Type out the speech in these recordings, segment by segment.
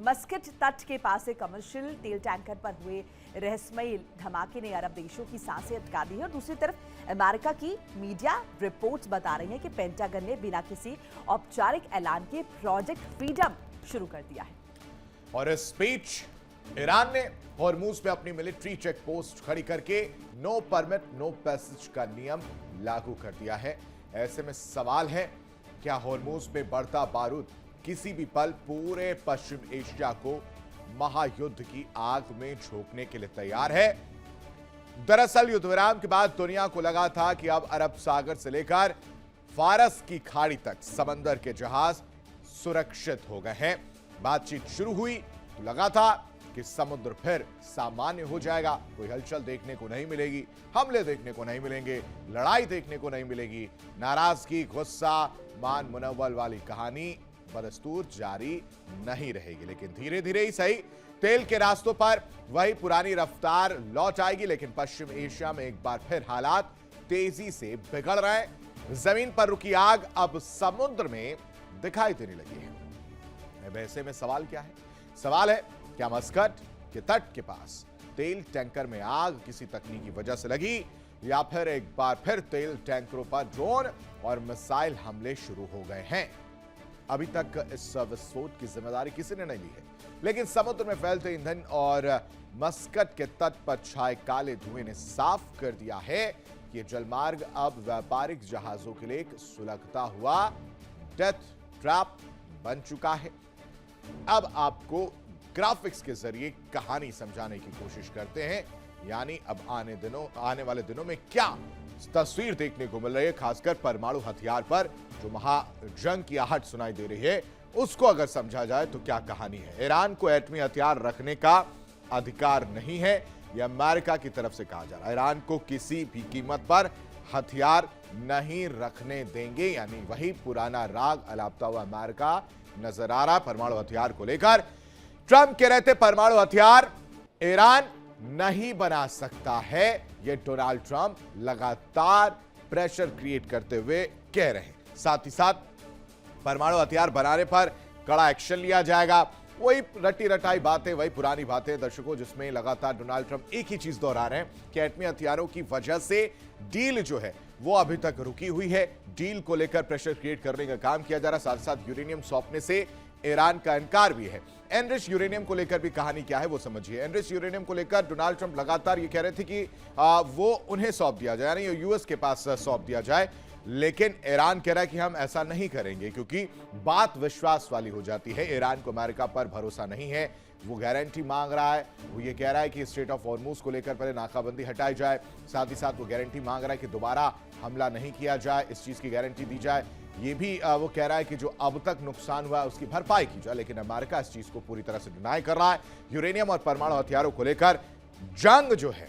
Muscat तट के पास एक कमर्शियल तेल टैंकर पर हुए रहस्यमयी धमाके ने अरब देशों की सांसें अटका दी है और दूसरी तरफ अमेरिका की मीडिया रिपोर्ट्स बता रही हैं कि पेंटागन ने बिना किसी औपचारिक ऐलान के प्रोजेक्ट फ्रीडम शुरू कर दिया है। और इस बीच ईरान ने हॉर्मूज पे अपनी मिलिट्री चेक पोस्ट खड़ी करके नो परमिट नो पैसेज का नियम लागू कर दिया है। ऐसे में सवाल है, क्या हॉर्मूज पे बढ़ता बारूद किसी भी पल पूरे पश्चिम एशिया को महायुद्ध की आग में झोंकने के लिए तैयार है? दरअसल युद्ध विराम के बाद दुनिया को लगा था कि अब अरब सागर से लेकर फारस की खाड़ी तक समंदर के जहाज सुरक्षित हो गए हैं। बातचीत शुरू हुई तो लगा था कि समुद्र फिर सामान्य हो जाएगा, कोई हलचल देखने को नहीं मिलेगी, हमले देखने को नहीं मिलेंगे, लड़ाई देखने को नहीं मिलेगी। नाराजगी, गुस्सा, मान मुनव्वल वाली कहानी बदस्तूर जारी नहीं रहेगी। लेकिन धीरे धीरे ही सही, तेल के रास्तों पर वही पुरानी रफ्तार लौट आएगी। लेकिन पश्चिम एशिया में एक बार फिर हालात तेजी से बिगड़ रहे हैं। जमीन पर रुकी आग अब समुद्र में दिखाई देने लगी है। वैसे में सवाल क्या है? सवाल है, क्या मस्कट के तट के पास तेल टैंकर में आग किसी तकनीकी वजह से लगी, या फिर एक बार फिर तेल टैंकरों पर ड्रोन और मिसाइल हमले शुरू हो गए हैं? अभी तक इस विस्फोट की जिम्मेदारी किसी ने नहीं ली है, लेकिन समुद्र में फैलते ईंधन और मस्कट के तट पर छाए काले धुएं ने साफ कर दिया है कि यह जलमार्ग अब व्यापारिक जहाजों के लिए एक सुलगता हुआ डेथ ट्रैप बन चुका है। अब आपको ग्राफिक्स के जरिए कहानी समझाने की कोशिश करते हैं, यानी अब आने वाले दिनों में क्या तस्वीर देखने को मिल रही है, खासकर परमाणु हथियार पर जो महाजंग की आहट सुनाई दे रही है, उसको अगर समझा जाए तो क्या कहानी है। ईरान को एटमी हथियार रखने का अधिकार नहीं है, यह अमेरिका की तरफ से कहा जा रहा है। ईरान को किसी भी कीमत पर हथियार नहीं रखने देंगे, यानी वही पुराना राग अलापता हुआ अमेरिका नजर आ रहा। परमाणु हथियार को लेकर ट्रंप कह रहे थे परमाणु हथियार ईरान नहीं बना सकता है, यह डोनाल्ड ट्रंप लगातार प्रेशर क्रिएट करते हुए कह रहे हैं। साथ ही साथ परमाणु हथियार बनाने पर कड़ा एक्शन लिया जाएगा। वही रटी रटाई बातें, वही पुरानी बातें दर्शकों, जिसमें लगातार डोनाल्ड ट्रंप एक ही चीज दोहरा रहे हैं कि एटमी हथियारों की वजह से डील जो है वो अभी तक रुकी हुई है। डील को लेकर प्रेशर क्रिएट करने का काम किया जा रहा है। साथ साथ यूरेनियम सौंपने से ईरान का इनकार भी है। एनरिच यूरेनियम को लेकर भी कहानी क्या है वो समझिए। एनरिच यूरेनियम को लेकर डोनाल्ड ट्रंप लगातार ये कह रहे थे कि वो उन्हें सौंप दिया जाए, यानी यूएस के पास सौंप दिया जाए। लेकिन ईरान कह रहा है कि हम ऐसा नहीं करेंगे, क्योंकि बात विश्वास वाली हो जाती है। ईरान को अमेरिका पर भरोसा नहीं है, वो गारंटी मांग रहा है। वो ये कह रहा है कि स्ट्रेट ऑफ हॉर्मूज को लेकर पहले नाकाबंदी हटाई जाए। साथ ही साथ वो गारंटी मांग रहा है कि दोबारा हमला नहीं किया जाए, इस चीज की गारंटी दी जाए। ये भी वो कह रहा है कि जो अब तक नुकसान हुआ है उसकी भरपाई की जाए। लेकिन अमेरिका इस चीज को पूरी तरह से डिनाई कर रहा है। यूरेनियम और परमाणु हथियारों को लेकर जंग जो है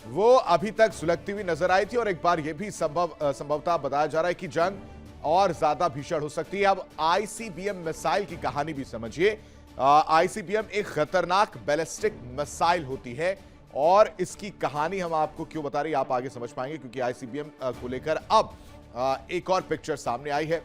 वो अभी तक सुलगती हुई नजर आई थी, और एक बार यह भी संभवतः बताया जा रहा है कि जंग और ज्यादा भीषण हो सकती है। अब आईसीबीएम मिसाइल की कहानी भी समझिए। आईसीबीएम एक खतरनाक बैलिस्टिक मिसाइल होती है, और इसकी कहानी हम आपको क्यों बता रही है आप आगे समझ पाएंगे, क्योंकि आईसीबीएम को लेकर अब एक और पिक्चर सामने आई है।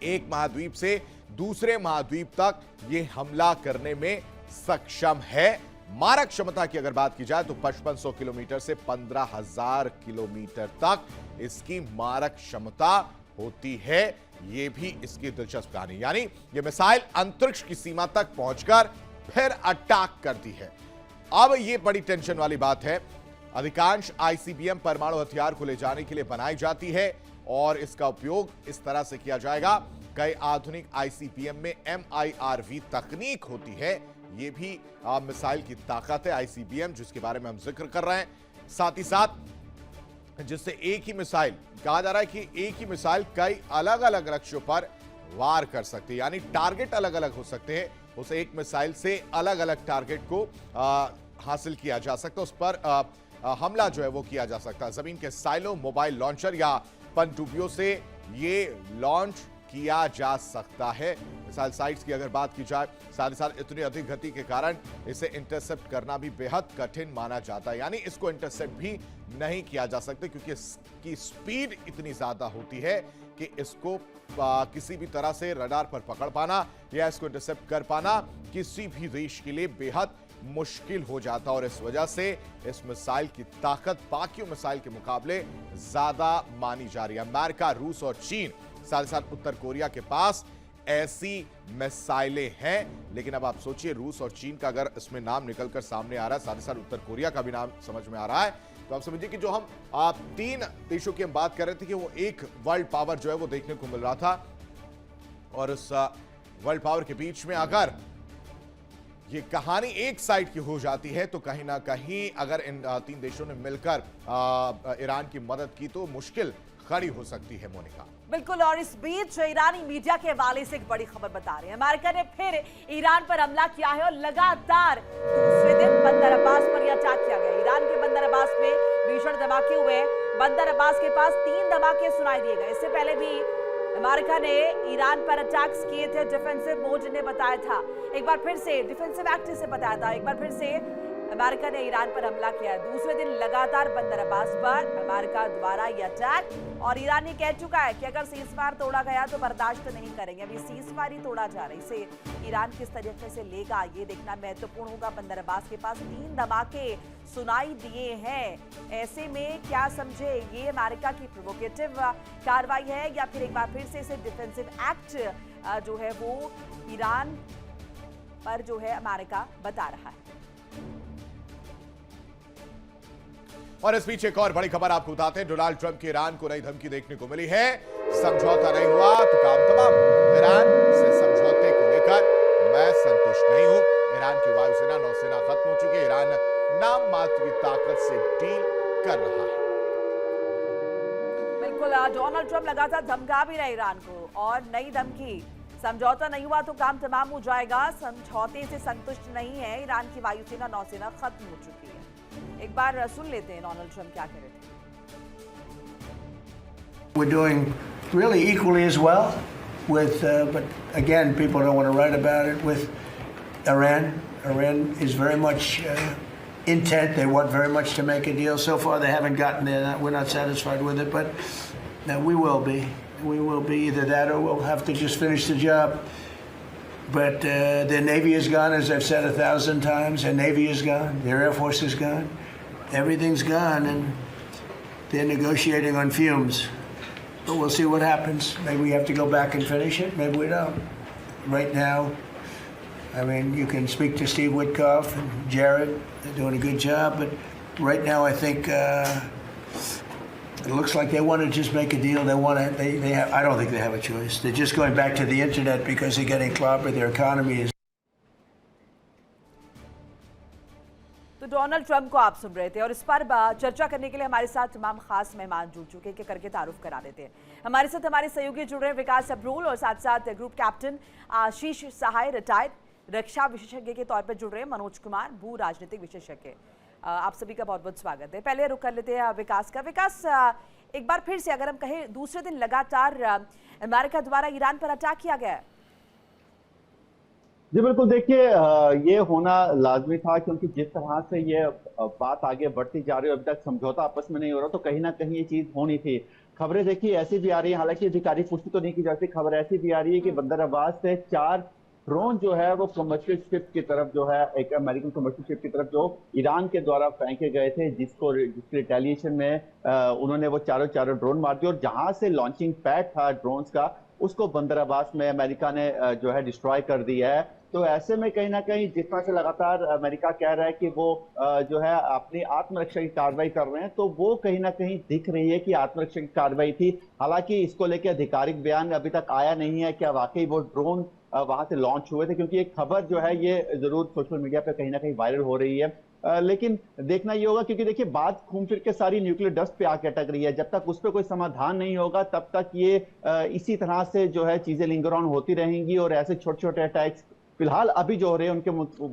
एक महाद्वीप से दूसरे महाद्वीप तक यह हमला करने में सक्षम है। मारक क्षमता की अगर बात की जाए तो 5500 किलोमीटर से 15,000 किलोमीटर तक इसकी मारक क्षमता होती है। यह भी इसकी दिलचस्प कहानी, यानी यह मिसाइल अंतरिक्ष की सीमा तक पहुंचकर फिर अटैक करती है। अब यह बड़ी टेंशन वाली बात है। अधिकांश आईसीबीएम परमाणु हथियार को ले जाने के लिए बनाई जाती है, और इसका उपयोग इस तरह से किया जाएगा। कई आधुनिक आईसीबीएम में MIRV तकनीक होती है। यह भी मिसाइल की ताकत है आईसीबीएम, जिसके बारे में हम जिक्र कर रहे हैं। साथ ही साथ जिससे एक ही मिसाइल, कहा जा रहा है कि एक ही मिसाइल कई अलग अलग लक्ष्यों पर वार कर सकती है, यानी टारगेट अलग अलग हो सकते हैं। उसे एक मिसाइल से अलग अलग टारगेट को हासिल किया जा सकता है, उस पर हमला जो है वो किया जा सकता है। जमीन के साइलो, मोबाइल लॉन्चर या पनडुब्बियों से ये लॉन्च किया जा सकता है। मिसाइल साइट्स की अगर बात की जाए, साथ ही साथ इतनी अधिक गति के कारण इसे इंटरसेप्ट करना भी बेहद कठिन माना जाता है, यानी इसको इंटरसेप्ट भी नहीं किया जा सकता, क्योंकि इसकी स्पीड इतनी ज्यादा होती है कि इसको किसी भी तरह से रडार पर पकड़ पाना या इसको इंटरसेप्ट कर पाना किसी भी देश के लिए बेहद मुश्किल हो जाता और इस वजह से इस मिसाइल की ताकत बाकी मिसाइल के मुकाबले ज्यादा मानी जा रही है। अमेरिका, रूस और चीन, साथ ही साथ उत्तर कोरिया के पास ऐसी मिसाइलें हैं, लेकिन अब आप सोचिए रूस और चीन का अगर इसमें नाम निकलकर सामने आ रहा है, साथ ही साथ उत्तर कोरिया का भी नाम समझ में आ रहा है, तो आप समझिए कि जो हम तीन देशों की हम बात कर रहे थे कि वो एक वर्ल्ड पावर जो है वो देखने को मिल रहा था और उस वर्ल्ड पावर के बीच में अगर ये कहानी एक साइड की हो जाती है तो कहीं ना कहीं अगर इन तीन देशों ने मिलकर ईरान की मदद की तो मुश्किल खड़ी हो सकती है। मोनिका बिल्कुल, और इस बीच ईरानी मीडिया के हवाले से एक बड़ी खबर बता रहे हैं। अमेरिका ने फिर ईरान पर हमला किया है और लगातार दूसरे दिन बंदर अब्बास पर यह अटैक किया गया। ईरान के बंदर अब्बास में भीषण धमाके हुए। बंदर अब्बास के पास 3 धमाके सुनाई दिए गए। इससे पहले भी अमेरिका ने ईरान पर अटैक्स किए थे। डिफेंसिव मोड ने बताया था, एक बार फिर से डिफेंसिव एक्ट से बताया था, एक बार फिर से अमेरिका ने ईरान पर हमला किया है। दूसरे दिन लगातार बंदर अब्बास पर अमेरिका द्वारा यह अटैक, और ईरान ये कह चुका है कि अगर सीजफायर तोड़ा गया तो बर्दाश्त नहीं करेंगे। अभी सीजफायर ही तोड़ा जा रहा है, इसे ईरान किस तरीके से लेगा ये देखना महत्वपूर्ण होगा। बंदर अब्बास के पास 3 धमाके सुनाई दिए हैं। ऐसे में क्या समझे, ये अमेरिका की प्रोवोकेटिव कार्रवाई है या फिर एक बार फिर से इसे डिफेंसिव एक्ट जो है वो ईरान पर जो है अमेरिका बता रहा है। और इस बीच एक और बड़ी खबर आपको बताते हैं। डोनाल्ड ट्रंप के ईरान को नई धमकी देखने को मिली है। समझौता नहीं हुआ तो काम तमाम। ईरान से समझौते को लेकर मैं संतुष्ट नहीं हूं। ईरान की वायुसेना, नौसेना खत्म हो चुकी है। ईरान नाम मात्र की ताकत से डील कर रहा है। बिल्कुल, डोनाल्ड ट्रंप लगातार धमका भी रहे ईरान को, और नई धमकी, समझौता नहीं हुआ तो काम तमाम हो जाएगा। समझौते से संतुष्ट नहीं है। ईरान की वायुसेना, नौसेना खत्म हो चुकी है। एक बार सुन लेते हैं डोनाल्ड ट्रंप क्या कह रहे थे। We're doing really equally as well with, but again, people don't want to write about it, with Iran. Iran is very much intent. They want very much to make a deal. So far, they haven't gotten there. We're not satisfied with it, but we will be. We will be either that or we'll have to just finish the job. But their Navy is gone, as I've said 1,000 times. Their Navy is gone. Their Air Force is gone. Everything's gone, and they're negotiating on fumes. But we'll see what happens. Maybe we have to go back and finish it. Maybe we don't. Right now, I mean, you can speak to Steve Witkoff and Jared. They're doing a good job. But right now, I think it looks like they want to just make a deal. They want to. They have. I don't think they have a choice. They're just going back to the internet because they're getting clobbered. Their economy is. तो Donald Trump को आप सुन रहे थे, और इस पर चर्चा करने के लिए हमारे साथ तमाम खास मेहमान जुड़ चुके हैं। करके तारुफ करा देते हैं। हमारे साथ हमारे सहयोगी जुड़ रहे हैं, विकास अब्रूल, और साथ साथ ग्रुप कैप्टन आशीष सहाय, रिटायर्ड रक्षा विशेषज्ञ के तौर पर जुड़ रहे हैं मनोज कुमार, भू राजनीतिक विशेषज्ञ। आप सभी का बहुत बहुत स्वागत है। पहले रुक कर लेते हैं विकास का। विकास, एक बार फिर से अगर हम कहें, दूसरे दिन लगातार अमेरिका द्वारा ईरान पर अटैक किया गया है। जी बिल्कुल, देखिए ये होना लाजमी था, क्योंकि जिस तरह से ये बात आगे बढ़ती जा रही है, अभी तक समझौता आपस में नहीं हो रहा, तो कहीं ना कहीं ये चीज होनी थी। खबरें देखिए ऐसी भी आ रही है, हालांकि अधिकारिक पुष्टि तो नहीं की जा सकती, खबर ऐसी भी आ रही है कि बंदर अब्बास से 4 ड्रोन जो है वो कमर्शियल शिप की तरफ जो है, एक अमेरिकन कमर्शियल शिप की तरफ जो ईरान के द्वारा फेंके गए थे, जिसके रिटेलिएशन में उन्होंने वो चारों ड्रोन मार दिए, और जहां से लॉन्चिंग पैड था ड्रोन्स का, उसको बंदर अब्बास में अमेरिका ने जो है डिस्ट्रॉय कर दिया है। तो ऐसे में कहीं ना कहीं जिस तरह से लगातार अमेरिका कह रहा है कि वो जो है अपनी आत्मरक्षा की कार्रवाई कर रहे हैं, तो वो कहीं ना कहीं दिख रही है कि आत्मरक्षा की कार्रवाई थी। हालांकि इसको लेकर आधिकारिक बयान अभी तक आया नहीं है क्या वाकई वो ड्रोन वहां से लॉन्च हुए थे, क्योंकि एक खबर जो है ये जरूर सोशल मीडिया पे कहीं ना कहीं वायरल हो रही है। लेकिन देखना ये होगा, क्योंकि देखिए बात घूम फिर के सारी न्यूक्लियर डस्ट पे आके अटक रही है। जब तक उस पर कोई समाधान नहीं होगा तब तक ये इसी तरह से जो है चीजें लिंगर ऑन होती रहेंगी, और ऐसे छोटे छोटे अटैक्स फिलहाल अभी जो हो रहे हैं उनके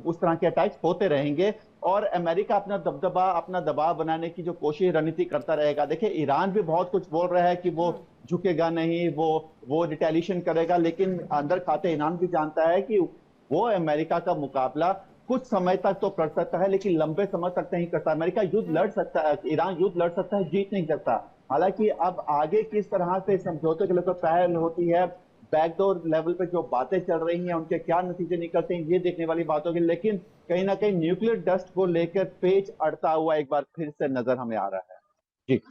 उस तरह के अटैक्स होते रहेंगे, और अमेरिका अपना दबदबा, अपना दबाव बनाने की जो कोशिश रणनीति करता रहेगा। देखिए ईरान भी बहुत कुछ बोल रहा है कि वो झुकेगा नहीं, वो रिटेलिएशन करेगा, लेकिन अंदर खाते ईरान भी जानता है कि वो अमेरिका का मुकाबला कुछ समय तक तो कर सकता है, लेकिन लंबे समय तक नहीं करता। अमेरिका युद्ध लड़ सकता है, ईरान युद्ध लड़ सकता है, जीत नहीं सकता। हालांकि अब आगे किस तरह से समझौते के लिए पहल होती है, बैकडोर लेवल पे जो बातें चल रही हैं उनके क्या नतीजे निकलते हैं, ये देखने वाली बात होगी। लेकिन कहीं ना कहीं न्यूक्लियर डस्ट को लेकर पेच अड़ता हुआ एक बार फिर से नजर हमें आ रहा है। जी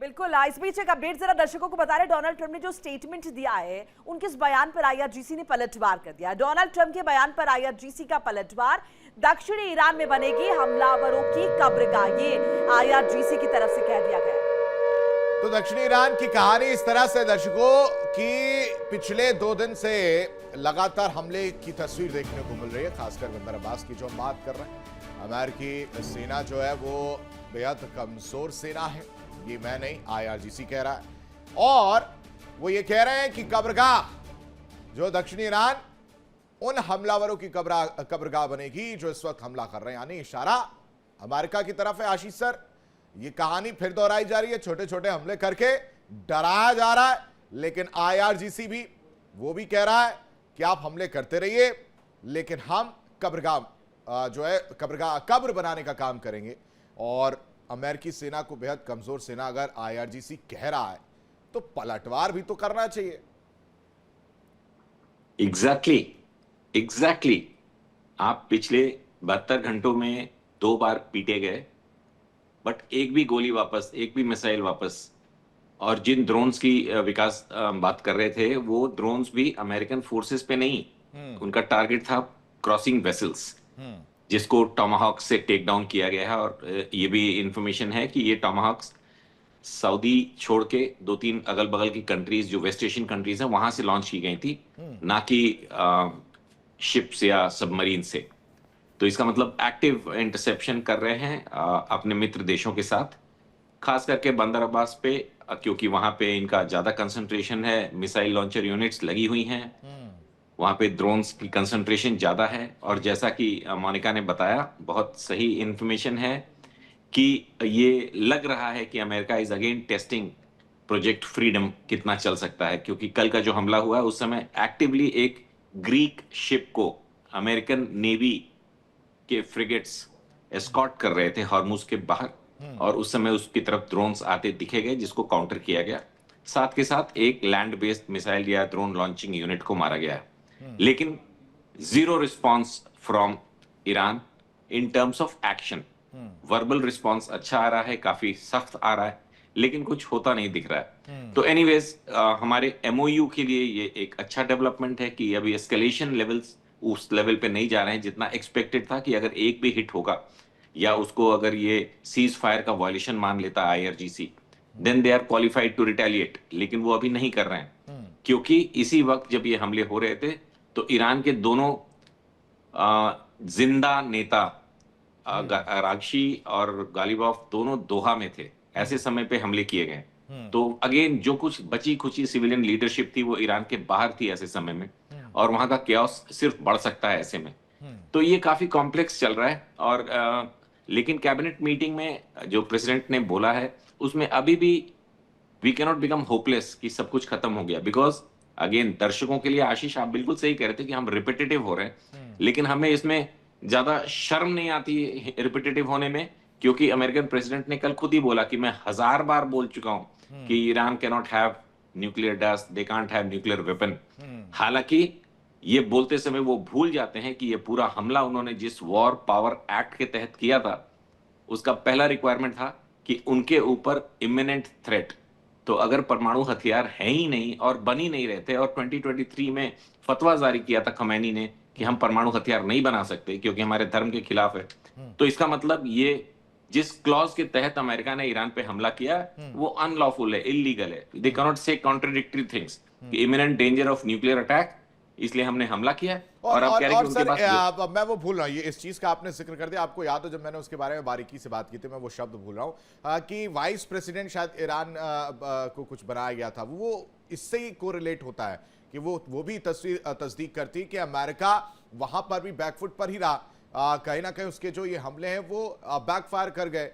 बिल्कुल। इस बीच एक अपडेट जरा दर्शकों को बता रहे, डोनाल्ड ट्रंप ने जो स्टेटमेंट दिया है उनके इस बयान पर आईआरजीसी ने पलटवार कर दिया। डोनाल्ड ट्रंप के बयान पर आईआरजीसी का पलटवार, दक्षिणी ईरान में बनेगी हमलावरों की कब्रगाह, ये आईआरजीसी की तरफ से कह दिया गया। तो दक्षिणी ईरान की कहानी इस तरह से दर्शकों कि पिछले 2 दिन से लगातार हमले की तस्वीर देखने को मिल रही है, खासकर बंदर अब्बास की जो हम बात कर रहे हैं। अमेरिकी सेना जो है वो बेहद कमजोर सेना है, ये मैं नहीं, आईआरजीसी कह रहा है। और वो ये कह रहे हैं कि कब्रगाह जो दक्षिणी ईरान उन हमलावरों की कब्रगाह बनेगी जो इस वक्त हमला कर रहे हैं, यानी इशारा अमेरिका की तरफ है। आशीष सर, ये कहानी फिर दोहराई जा रही है, छोटे छोटे हमले करके डराया जा रहा है, लेकिन आईआरजीसी भी वो भी कह रहा है कि आप हमले करते रहिए, लेकिन हम कब्रगाह जो है कब्र बनाने का काम करेंगे। और अमेरिकी सेना को बेहद कमजोर सेना अगर आईआरजीसी कह रहा है तो पलटवार भी तो करना चाहिए। एग्जैक्टली। आप पिछले 72 घंटों में 2 बार पीटे गए, बट एक भी गोली वापस, एक भी मिसाइल वापस। और जिन ड्रोन्स की विकास बात कर रहे थे, वो ड्रोन्स भी अमेरिकन फोर्सेस पे नहीं, उनका टारगेट था क्रॉसिंग वेसल्स, जिसको टॉमाहॉक से टेक डाउन किया गया है। और ये भी इंफॉर्मेशन है कि ये टॉमाहॉक्स सऊदी छोड़ के 2-3 अगल बगल की कंट्रीज जो वेस्ट एशियन कंट्रीज हैं वहां से लॉन्च की गई थी, ना कि शिप्स या सबमरीन से। तो इसका मतलब एक्टिव इंटरसेप्शन कर रहे हैं अपने मित्र देशों के साथ, खास करके बंदर अब्बास पे, क्योंकि वहां पे इनका ज्यादा कंसंट्रेशन है, मिसाइल लॉन्चर यूनिट्स लगी हुई हैं, वहां पे ड्रोन्स की कंसंट्रेशन ज्यादा है। और जैसा कि मोनिका ने बताया, बहुत सही इंफॉर्मेशन है कि ये लग रहा है कि America is again testing project freedom कितना चल सकता है, क्योंकि कल का जो हमला हुआ है उस समय एक्टिवली एक ग्रीक शिप को अमेरिकन नेवी के फ्रिगेट्स एस्कॉर्ट कर रहे थे हॉर्मुज के बाहर, और उस समय उसकी तरफ ड्रोन्स आते दिखे गए, जिसको काउंटर किया गया। साथ के साथ एक लैंड बेस्ड मिसाइल या ड्रोन लॉन्चिंग यूनिट को मारा गया है। लेकिन zero response from Iran in terms of action. Verbal response अच्छा आ रहा है, काफी सख्त आ रहा है, लेकिन कुछ होता नहीं दिख रहा है। तो एनीवेज हमारे एमओयू के लिए ये एक अच्छा डेवलपमेंट है कि अभी एस्केलेशन लेवल्स उस लेवल पे नहीं जा रहे हैं जितना एक्सपेक्टेड था, कि अगर एक भी हिट होगा या उसको अगर ये सीज फायर का वायलेशन मान लेता IRGC, then they are qualified to retaliate. लेकिन वो अभी नहीं कर रहे हैं, क्योंकि इसी वक्त जब ये हमले हो रहे थे तो ईरान के दोनों जिंदा नेता रागशी और गालिबॉफ दोनों दोहा में थे, ऐसे समय पे हमले किए गए। तो अगेन जो कुछ बची खुची सिविलियन लीडरशिप थी वो ईरान के बाहर थी ऐसे समय में, और वहां का कैओस सिर्फ बढ़ सकता है ऐसे में। तो ये काफी कॉम्प्लेक्स चल रहा है। और लेकिन कैबिनेट मीटिंग में जो प्रेसिडेंट ने बोला है उसमें अभी भी वी कैनॉट बिकम होपलेस कि सब कुछ खत्म हो गया, बिकॉज अगेन दर्शकों के लिए, आशीष आप बिल्कुल सही कह रहे थे कि हम रिपीटेटिव हो रहे हैं, लेकिन हमें इसमें ज्यादा शर्म नहीं आती रिपीटेटिव होने में, क्योंकि अमेरिकन प्रेसिडेंट ने कल खुद ही बोला कि मैं 1000 बार बोल चुका हूं कि Iran can not have nuclear dust, they can't have nuclear weapon. हालांकि ये बोलते समय वो भूल जाते हैं कि ये पूरा हमला उन्होंने जिस वॉर पावर एक्ट के तहत किया था, उसका पहला रिक्वायरमेंट था कि उनके ऊपर इमिनेंट थ्रेट, तो अगर परमाणु हथियार है ही नहीं और बन ही नहीं रहते, और 2023 में फतवा जारी किया था खमैनी ने कि हम परमाणु हथियार नहीं बना सकते क्योंकि हमारे धर्म के खिलाफ है, तो इसका मतलब ये जिस क्लॉज के तहत अमेरिका ने ईरान पे हमला किया वो अनलॉफुल है, इलीगल है। They can not say contradictory things, imminent danger of nuclear attack, इसलिए हमने हमला किया। और अब कह रहे हैं कि उनके पास, मैं वो भूल रहा हूँ, ये इस चीज का आपने जिक्र कर दिया, आपको याद हो जब मैंने उसके बारे में बारीकी से बात की थी, मैं वो शब्द भूल रहा हूँ कि वाइस प्रेसिडेंट शायद ईरान को कुछ बनाया गया था, वो इससे ही कोरिलेट होता है कि वो भी तस्दीक करती कि अमेरिका वहां पर भी बैकफुट पर ही रहा, कहीं ना कहीं उसके जो ये हमले हैं वो बैकफायर कर गए।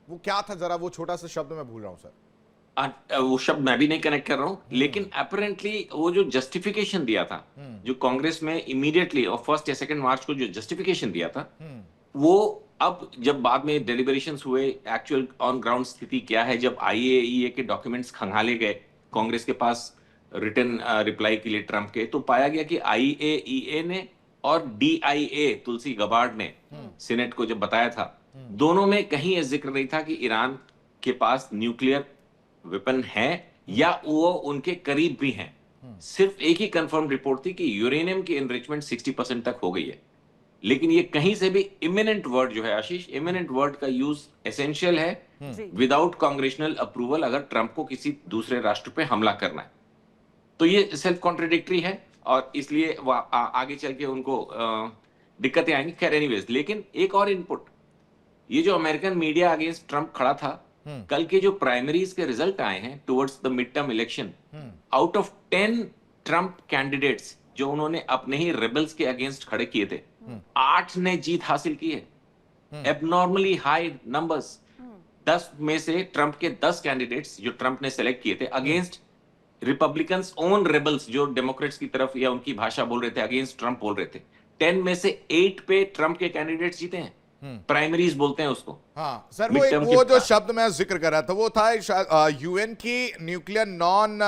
वो क्या था, जरा वो छोटा सा शब्द मैं भूल रहा हूँ सर, वो शब्द मैं भी नहीं कनेक्ट कर रहा हूं, लेकिन अपेरेंटली वो जो जस्टिफिकेशन दिया था, जो कांग्रेस में इमीडिएटली और 1 या 2 मार्च को जो जस्टिफिकेशन दिया था, वो अब जब बाद में डेलिब्रेशंस हुए, एक्चुअल ऑन ग्राउंड स्थिति क्या है, जब आईएईए के डॉक्यूमेंट्स खंगाले गए कांग्रेस के पास रिटर्न रिप्लाई के लिए ट्रंप के, तो पाया गया कि आईएईए ने और डीआईए तुलसी गबार्ड ने सीनेट को जब बताया था, दोनों में कहीं यह जिक्र नहीं था कि ईरान के पास न्यूक्लियर वेपन है या वो उनके करीब भी हैं। सिर्फ एक ही कंफर्म रिपोर्ट थी कि यूरेनियम की एनरिचमेंट 60% तक हो गई है। लेकिन ये कहीं से भी इमिनेंट वर्ड जो है आशीष, इमिनेंट वर्ड का यूज एसेंशियल है जी। विदाउट कांग्रेशनल अप्रूवल, अगर ट्रंप को किसी दूसरे राष्ट्र पे हमला करना है तो ये सेल्फ कॉन्ट्रडिक्टरी है और इसलिए आगे चल के उनको दिक्कतें आएंगी। खैर एनीवेज, लेकिन एक और इनपुट, ये जो अमेरिकन मीडिया अगेंस्ट ट्रंप खड़ा था, कल के जो प्राइमरीज के रिजल्ट आए हैं towards the mid term election, out of 10 Trump candidates जो उन्होंने अपने ही रेबल्स के अगेंस्ट खड़े किए थे, 8 ने जीत हासिल की है। Abnormally high numbers. 10 में से ट्रंप के 10 कैंडिडेट्स जो ट्रंप ने सेलेक्ट किए थे अगेंस्ट रिपब्लिकन्स ओन रेबल्स जो डेमोक्रेट्स की तरफ या उनकी भाषा बोल रहे थे, अगेंस्ट ट्रंप बोल रहे थे, 10 में से 8 पे ट्रंप के कैंडिडेट्स जीते हैं। प्राइमरीज बोलते हैं उसको। हाँ सर, Midterm वो के जो शब्द मैं जिक्र कर रहा था वो था यूएन की न्यूक्लियर नॉन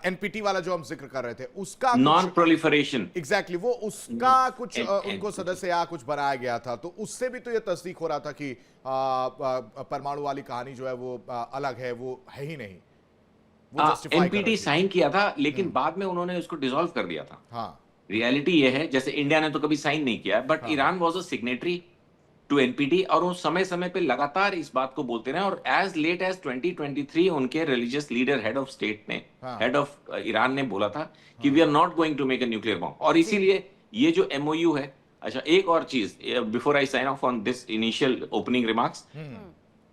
एनपीटी वाला जो हम जिक्र कर रहे थे, उसका नॉन प्रोलिफरेशन। एग्जैक्टली वो उसका कुछ उनको सदस्य या कुछ बनाया गया था, तो उससे भी तो ये तस्दीक हो रहा था कि परमाणु वाली कहानी जो है वो अलग है, वो है ही नहीं। एनपीटी साइन किया था लेकिन बाद में उन्होंने उसको डिसॉल्व कर दिया था। हाँ, रियलिटी ये है, जैसे इंडिया ने तो कभी साइन नहीं किया, but Iran was a signatory to NPT और वो समय समय पे लगातार इस बात को बोलते रहे और एज लेट एज 2023 उनके religious leader head of state ने, हेड ऑफ ईरान ने बोला था कि we are not going to make a nuclear bomb. और इसीलिए ये जो एमओयू है, अच्छा एक और चीज before I sign off on this initial opening remarks,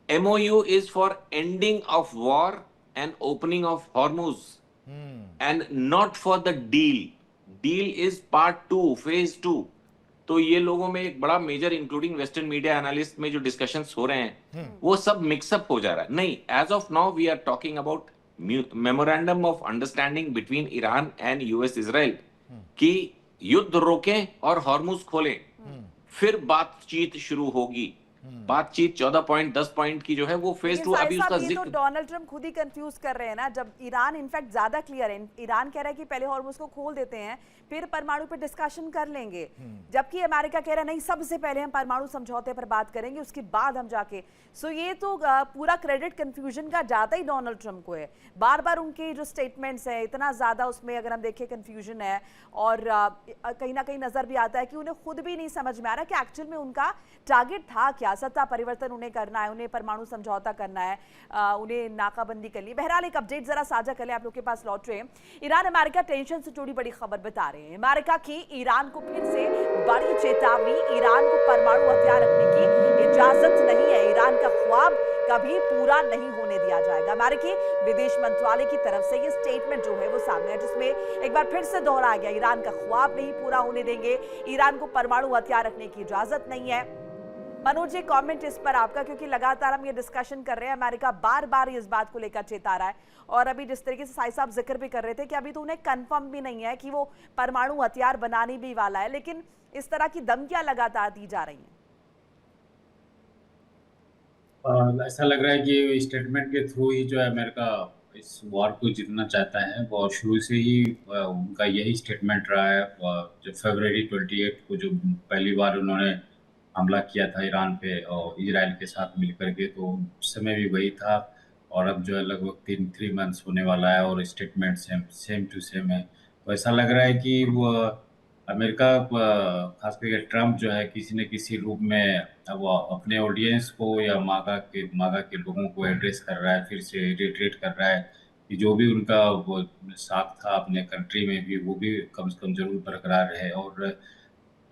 MOU is for ending of war and opening of Hormuz and not for the deal. Deal is part 2, phase 2. तो ये लोगों में एक बड़ा major including western media analyst में जो discussions हो रहे हैं वो सब मिक्सअप हो जा रहा है। नहीं, as of now we are talking about memorandum of understanding between Iran and US Israel कि युद्ध रोकें और हॉर्मुज खोलें, फिर बातचीत शुरू होगी। बातचीत 14 पॉइंट 10 पॉइंट की जो है वो फेज 2 अभी उसका ये तो जिक्र। डोनाल्ड ट्रंप खुद ही कंफ्यूज कर रहे हैं ना, जब ईरान इनफैक्ट ज्यादा क्लियर है। ईरान कह रहा है कि पहले हॉर्मुज को खोल देते हैं फिर परमाणु पे डिस्कशन कर लेंगे, जबकि अमेरिका कह रहा है नहीं, सबसे पहले हम परमाणु समझौते पर बात करेंगे उसके बाद हम जाके। सो ये तो पूरा क्रेडिट कंफ्यूजन का जाता ही डोनाल्ड ट्रंप को है। बार बार उनके जो स्टेटमेंट्स है इतना ज्यादा उसमें अगर हम देखें कंफ्यूजन है और कहीं ना कहीं नजर भी आता है कि उन्हें खुद भी नहीं समझ में आ रहा कि एक्चुअल में उनका टारगेट था क्या। सत्ता परिवर्तन उन्हें करना है, उन्हें परमाणु समझौता करना है, उन्हें नाकाबंदी करनी है। बहरहाल एक अपडेट जरा साझा कर ले, आप लोग के पास लौट रहे हैं। ईरान अमेरिका टेंशन से जुड़ी बड़ी खबर बता रहे हैं। अमेरिका की ईरान को फिर से बड़ी चेतावनी, ईरान को परमाणु हथियार रखने की इजाजत नहीं है। ईरान का ख्वाब कभी पूरा नहीं होने दिया जाएगा। अमेरिकी विदेश मंत्रालय की तरफ से ये स्टेटमेंट जो है वो सामने है, जिसमें एक बार फिर से दोहराया गया ईरान का ख्वाब नहीं पूरा होने देंगे, ईरान को परमाणु हथियार रखने की इजाजत नहीं है। मनोज जी, कमेंट इस पर आपका, क्योंकि लगातार हम ये डिस्कशन कर रहे हैं, अमेरिका बार बार इस बात को लेकर चेता रहा है और अभी जिस तरीके से साई साहब जिक्र भी कर रहे थे कि अभी तो उन्हें कंफर्म भी नहीं है कि वो परमाणु हथियार बनाने भी वाला है, लेकिन इस तरह की धमकियां लगातार दी जा रही हैं। ऐसा लग रहा है कि स्टेटमेंट के थ्रू ही जो है अमेरिका इस वॉर को जीतना चाहता है। वो शुरू से ही उनका यही स्टेटमेंट रहा है। जो फरवरी 28 को जो पहली बार उन्होंने हमला किया था ईरान पे और इजराइल के साथ मिलकर के, तो उस समय भी वही था और अब जो है लगभग 3 मंथ्स होने वाला है और स्टेटमेंट सेम टू सेम है। तो ऐसा लग रहा है कि वो अमेरिका खास करके ट्रम्प जो है किसी न किसी रूप में अब अपने ऑडियंस को या मागा के लोगों को एड्रेस कर रहा है, फिर से रिट्रीट कर रहा है कि जो भी उनका वो साथ था अपने कंट्री में भी वो भी कम से कम जरूर बरकरार है। और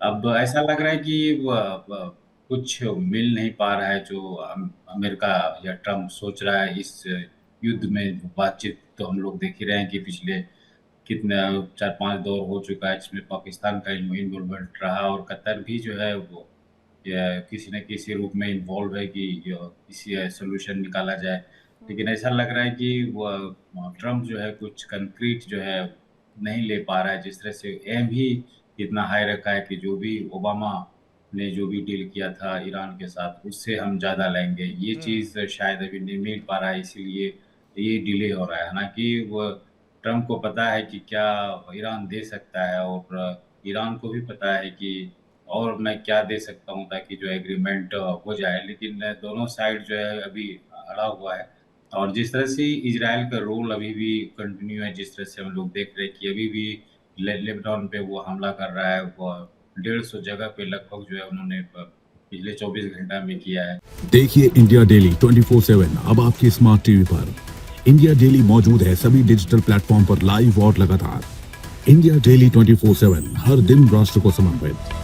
अब ऐसा लग रहा है कि कुछ मिल नहीं पा रहा है जो अमेरिका या ट्रम्प सोच रहा है इस युद्ध में। बातचीत तो हम लोग देख ही रहे हैं कि पिछले कितने 4-5 दौर हो चुका है जिसमें पाकिस्तान का इन्वॉल्वमेंट रहा और कतर भी जो है वो किसी न किसी रूप में इन्वॉल्व है कि किसी सोल्यूशन निकाला जाए। लेकिन ऐसा लग रहा है कि वो ट्रम्प जो है कुछ कंक्रीट जो है नहीं ले पा रहा है, जिस तरह से एम ही इतना हाई रखा है कि जो भी ओबामा ने जो भी डील किया था ईरान के साथ, उससे हम ज़्यादा लेंगे। ये चीज़ शायद अभी नहीं मिल पा रहा है, इसीलिए ये डिले हो रहा है। हालाँकि वो ट्रम्प को पता है कि क्या ईरान दे सकता है, और ईरान को भी पता है कि और मैं क्या दे सकता हूँ ताकि जो एग्रीमेंट हो जाए। लेकिन दोनों साइड जो है अभी अड़ा हुआ है, और जिस तरह से इजराइल का रोल अभी भी कंटिन्यू है, जिस तरह से हम लोग देख रहे हैं कि अभी भी लेबनान पे वो हमला कर रहा है, वो 150 जगह पे लगभग जो है उन्होंने पिछले 24 घंटा में किया है। देखिए इंडिया डेली 24/7 अब आपकी स्मार्ट टीवी पर। इंडिया डेली मौजूद है सभी डिजिटल प्लेटफॉर्म पर लाइव और लगातार। इंडिया डेली 24/7 हर दिन राष्ट्र को समर्पित।